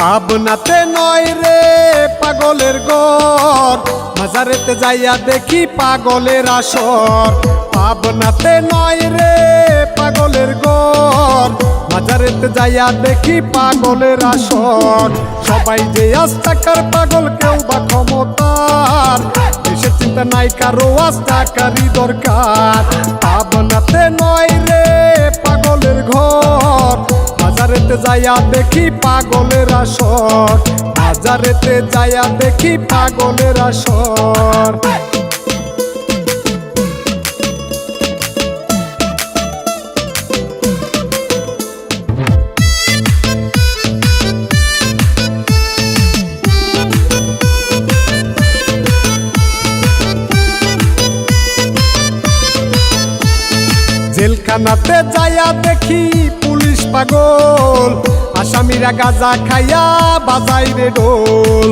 পাবনাতে নয় রে পাগলের ঘর, মাজারেতে যাইয়া দেখি পাগলের আসর। পাবনাতে নয় রে পাগলের ঘর, মাজারেতে যাইয়া দেখি পাগলের আসর। সবাই যে আজ টাকার পাগল, কেউ বা ক্ষমতার, দেশের চিন্তা নাই কারো আজ টাকারই দরকার। পাবনাতে নয় রে পাগলের ঘর, মাজারেতে যাইয়া দেখি পাগলের আসর। মাজারেতে যাইয়া দেখি পাগলের আসর। জেলখানাতে যাইয়া দেখি পুলিশ পাগল, আসামিরা গাঁজা খাইয়া বাজাই রে ঢোল।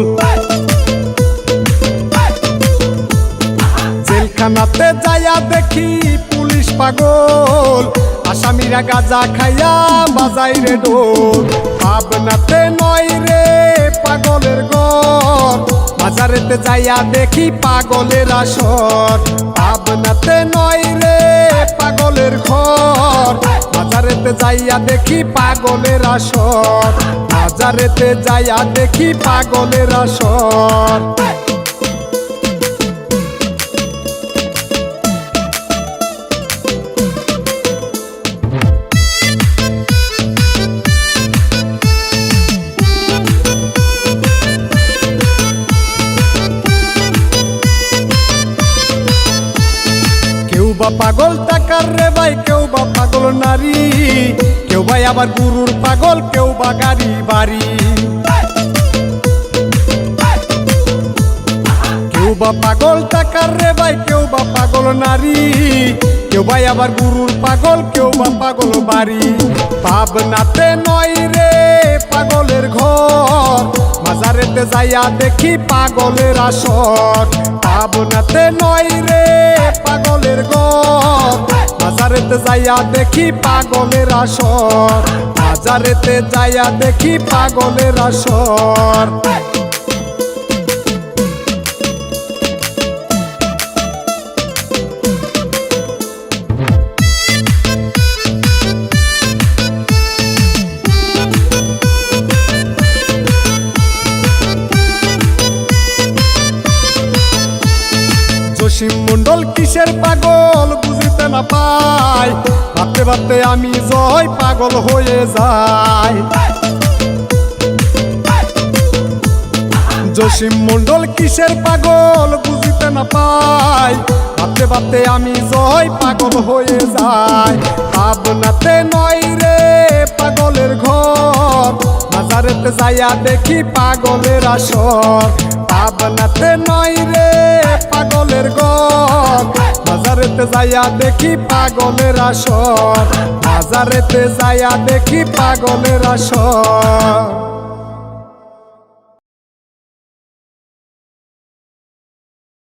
জেলখানাতে যাইয়া দেখি পুলিশ পাগল, আসামিরা গাঁজা খাইয়া বাজাই রে ঢোল। পাবনাতে নয় রে পাগলের ঘর, মাজারেতে যাইয়া দেখি পাগলের আসর। পাবনাতে নয় রে পাগলের ঘর, মাজারেতে যাইয়া দেখি পাগলের আসর। মাজারেতে যাইয়া দেখি পাগলের আসর। কেউ বা পাগল টাকার রে ভাই, কেউ বা পাগল নারী, কেউ ভাই আবার গুরুর পাগল, কেউ বা গাড়ি বাড়ি। কেউ বা পাগল টাকার রে ভাই, কেউ বা পাগল নারী, কেউ ভাই আবার গুরুর পাগল, কেউ বা পাগল বাড়ি। পাবনাতে নয় রে পাগলের ঘর, মাজারেতে যাইয়া দেখি পাগলের আসর। পাবনাতে নয় রে পাগলের ঘর, মাজারেতে যাইয়া দেখি পাগলের আসর। মাজারেতে যাইয়া দেখি পাগলের আসর। জসিম মন্ডল কিসের পাগল বুঝিতে না পাই, ভাবতে ভাবতে আমি জয় পাগল হয়ে যাই। জসিম মন্ডল কিসের পাগল বুঝিতে না পাই, ভাবতে ভাবতে আমি জয় পাগল হয়ে যাই। পাবনাতে নয় রে পাগলের ঘর, মাজারেতে যাইয়া দেখি পাগলের আসর। পাবনাতে নয় রে পাগলের ঘর, মাজারেতে যাইয়া দেখি পাগলের আসর। মাজারেতে যাইয়া দেখি পাগলের আসর।